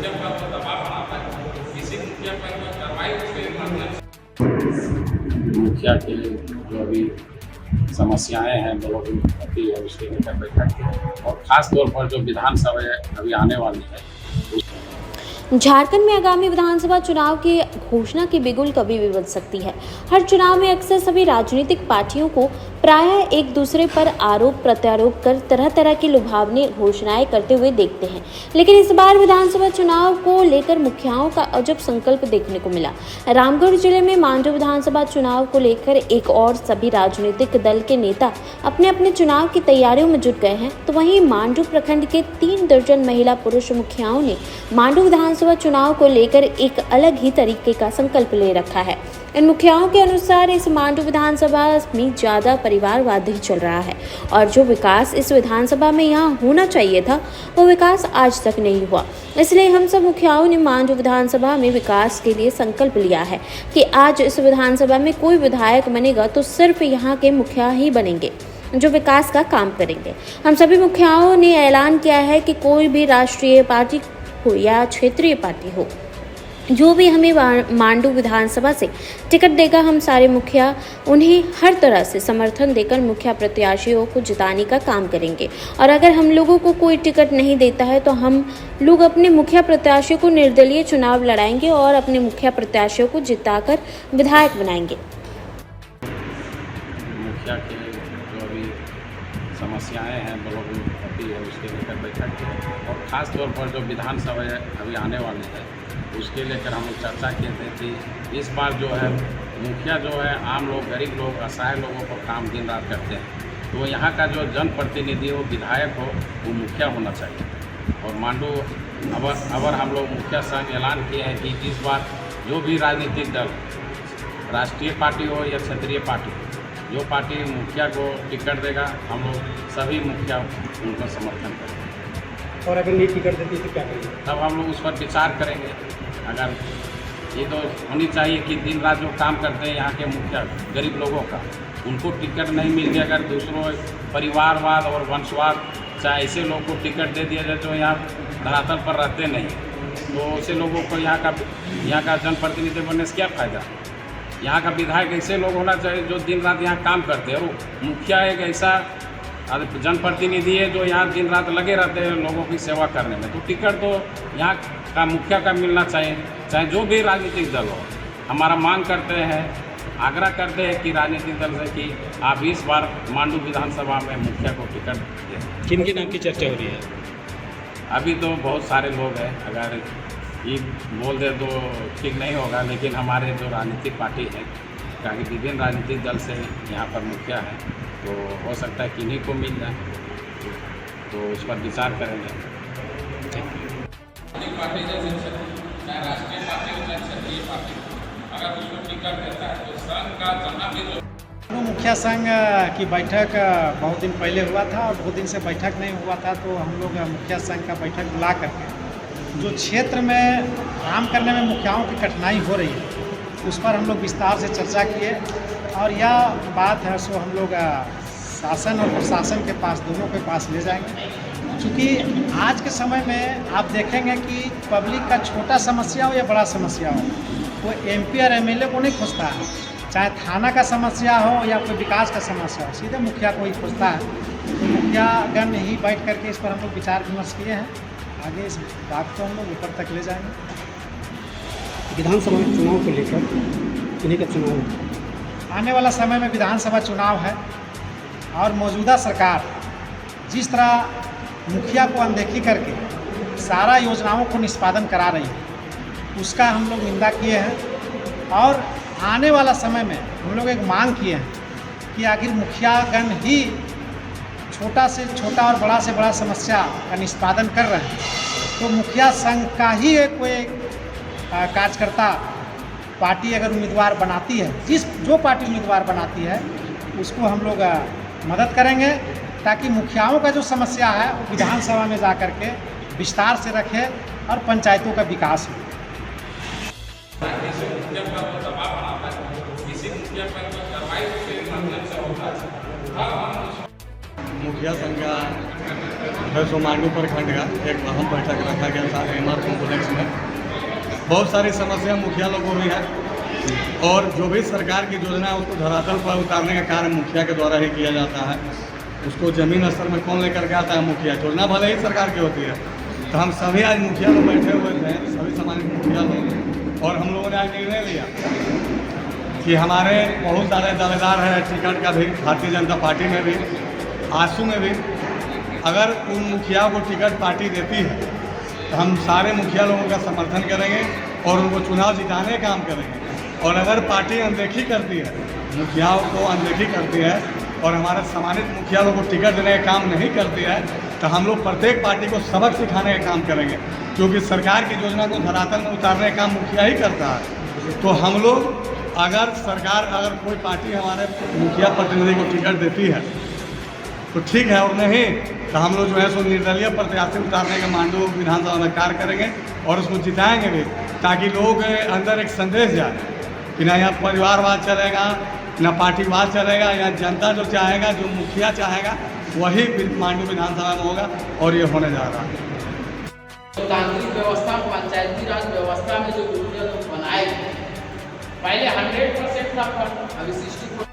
मुखिया पर वो दबाव बनाता है, किसी मुखिया पर कोई कार्रवाई उसके माध्यम से मुखिया के जो अभी समस्याएं हैं लोगों की होती है उसके लेकर बैठक की, और खास तौर पर जो विधानसभा अभी आने वाली है। झारखंड में आगामी विधानसभा चुनाव की घोषणा की बिगुल कभी भी बज सकती है। हर चुनाव में अक्सर सभी राजनीतिक पार्टियों को प्रायः एक दूसरे पर आरोप प्रत्यारोप कर तरह तरह की लुभावनी घोषणाएं करते हुए देखते हैं, लेकिन इस बार विधानसभा चुनाव को लेकर मुखियाओं का अजब संकल्प देखने को मिला। रामगढ़ जिले में मांडू विधानसभा चुनाव को लेकर एक और सभी राजनीतिक दल के नेता अपने अपने चुनाव की तैयारियों में जुट गए हैं, तो वहीं मांडू प्रखंड के 3 दर्जन महिला पुरुष मुखियाओं ने मांडू विधानसभा चुनाव को लेकर एक अलग ही तरीके का संकल्प ले रखा है। इन मुखियाओं के अनुसार इस मांडू विधानसभा में ज़्यादा परिवारवाद ही चल रहा है और जो विकास इस विधानसभा में यहाँ होना चाहिए था वो विकास आज तक नहीं हुआ। इसलिए हम सब मुखियाओं ने मांडू विधानसभा में विकास के लिए संकल्प लिया है कि आज इस विधानसभा में कोई विधायक बनेगा तो सिर्फ यहाँ के मुखिया ही बनेंगे जो विकास का काम करेंगे। हम सभी मुखियाओं ने ऐलान किया है कि कोई भी राष्ट्रीय पार्टी हो या क्षेत्रीय पार्टी हो, जो भी हमें मांडू विधानसभा से टिकट देगा, हम सारे मुखिया उन्हें हर तरह से समर्थन देकर मुखिया प्रत्याशियों को जिताने का काम करेंगे। और अगर हम लोगों को कोई टिकट नहीं देता है तो हम लोग अपने मुखिया प्रत्याशियों को निर्दलीय चुनाव लड़ाएंगे और अपने मुखिया प्रत्याशियों को जिताकर विधायक बनाएंगे। मुखिया के जो अभी समस्याएं हैं लोगों की होती है उसके लेकर बैठक की, और ख़ास तौर पर जो विधानसभा अभी आने वाली है उसके लेकर हम लोग चर्चा किए थे कि इस बार जो है मुखिया जो है आम लोग, गरीब लोग, असहाय लोगों को काम दिन रात करते हैं, तो यहाँ का जो जनप्रतिनिधि हो, विधायक हो, वो मुखिया होना चाहिए। और मांडू अगर हम लोग मुखिया संघ ऐलान किए हैं कि इस बार जो भी राजनीतिक दल, राष्ट्रीय पार्टी हो या क्षेत्रीय पार्टी, जो पार्टी मुखिया को टिकट देगा हम लोग सभी मुखिया उनका समर्थन करेंगे। और अगर नहीं टिकट देती तो क्या करेंगे? तब हम लोग उस पर विचार करेंगे। अगर ये तो होनी चाहिए कि दिन रात जो काम करते हैं यहाँ के मुखिया गरीब लोगों का, उनको टिकट नहीं मिल गया, अगर दूसरों परिवारवाद और वंशवाद चाहे ऐसे लोग को टिकट दे दिया जाए जो यहाँ धरातल पर रहते नहीं, तो ऐसे लोगों को यहाँ का जनप्रतिनिधि बनने से क्या फ़ायदा। यहाँ का विधायक ऐसे लोग होना चाहिए जो दिन रात यहाँ काम करते हैं, और मुखिया एक ऐसा जनप्रतिनिधि है जो यहाँ दिन रात लगे रहते हैं लोगों की सेवा करने में, तो टिकट तो यहाँ का मुखिया का मिलना चाहिए, चाहे जो भी राजनीतिक दल हो। हमारा मांग करते हैं, आग्रह करते हैं कि राजनीतिक दल से कि आप इस बार मांडू विधानसभा में मुखिया को टिकट दें। किन के नाम की चर्चा हो रही है? अभी तो बहुत सारे लोग हैं, अगर ये बोल दे तो ठीक नहीं होगा, लेकिन हमारे जो राजनीतिक पार्टी है, क्योंकि विभिन्न राजनीतिक दल से यहाँ पर मुखिया है, तो हो सकता है किन्हीं को मिल जाए, तो उस पर विचार करेंगे। पार्टी जैसे चाहे राष्ट्रीय पार्टी हो चाहे क्षेत्रीय पार्टी, अगर उसको टिकट देता है तो संघ का जहाँ भी जो मुखिया संघ की बैठक बहुत दिन पहले हुआ था और बहुत दिन से बैठक नहीं हुआ था, तो हम लोग मुखिया संघ का बैठक बुला करके जो क्षेत्र में काम करने में मुखियाओं की कठिनाई हो रही है उस पर हम लोग विस्तार से चर्चा किए, और यह बात है सो हम लोग शासन और प्रशासन के पास, दोनों के पास ले जाएंगे। क्योंकि आज के समय में आप देखेंगे कि पब्लिक का छोटा समस्या हो या बड़ा समस्या हो, वो एमपी और एमएलए को नहीं खोजता है, चाहे थाना का समस्या हो या कोई विकास का समस्या हो, सीधे मुखिया को ही खोजता है। तो मुखियागण ही बैठ करके इस पर हम लोग विचार विमर्श किए हैं, आगे इस बात को हम लोग ऊपर तक ले जाएंगे। विधानसभा चुनाव को लेकर किन्हीं का चुनाव है? आने वाला समय में विधानसभा चुनाव है और मौजूदा सरकार जिस तरह मुखिया को अनदेखी करके सारा योजनाओं को निष्पादन करा रही है, उसका हम लोग निंदा किए हैं। और आने वाला समय में हम लोग एक मांग किए हैं कि आखिर मुखियागण ही छोटा से छोटा और बड़ा से बड़ा समस्या का निष्पादन कर रहे हैं, तो मुखिया संघ का ही एक कोई कार्यकर्ता पार्टी अगर उम्मीदवार बनाती है, जो पार्टी उम्मीदवार बनाती है उसको हम लोग मदद करेंगे, ताकि मुखियाओं का जो समस्या है वो विधानसभा में जा कर के विस्तार से रखे और पंचायतों का विकास हो। मुखिया संघ का जो मांडू प्रखंड का एक अहम बैठक रखा गया था एमआर कॉम्प्लेक्स में। बहुत सारी समस्या मुखिया लोगों को भी है और जो भी सरकार की योजना है उसको धरातल पर उतारने का कार्य मुखिया के द्वारा ही किया जाता है। उसको ज़मीन स्तर में कौन लेकर के आता है? मुखिया। योजना भले ही सरकार की होती है। तो हम सभी आज मुखिया लोग बैठे हुए थे, सभी सामाजिक मुखिया लोग, और हम लोगों ने आज निर्णय लिया कि हमारे बहुत सारे दावेदार हैं टिकट का भी, भारतीय जनता पार्टी में भी, आसू में भी। अगर उन मुखिया को टिकट पार्टी देती है तो हम सारे मुखिया लोगों का समर्थन करेंगे और उनको चुनाव जिताने का काम करेंगे। और अगर पार्टी अनदेखी करती है, मुखियाओं को अनदेखी करती है और हमारे सम्मानित मुखिया लोगों को टिकट देने का काम नहीं करती है, तो हम लोग प्रत्येक पार्टी को सबक सिखाने का काम करेंगे, क्योंकि सरकार की योजना को धरातल में उतारने का काम मुखिया ही करता है। तो हम लोग अगर कोई पार्टी हमारे मुखिया प्रतिनिधि को टिकट देती है तो ठीक है, और नहीं तो हम लोग जो है सो निर्दलीय प्रत्याशी उतारने का मांडू विधानसभा में कार्य करेंगे और उसको जिताएंगे भी, ताकि लोग अंदर एक संदेश जाए कि ना यहाँ परिवारवाद चलेगा, ना पार्टीवाद चलेगा। यहाँ जनता जो चाहेगा, जो मुखिया चाहेगा, वही मांडू विधानसभा में होगा और ये होने जा रहा है। तांत्रिक व्यवस्था, पंचायती राज व्यवस्था में जो दुर्नीति बनाए पहले 100% था, अभी 60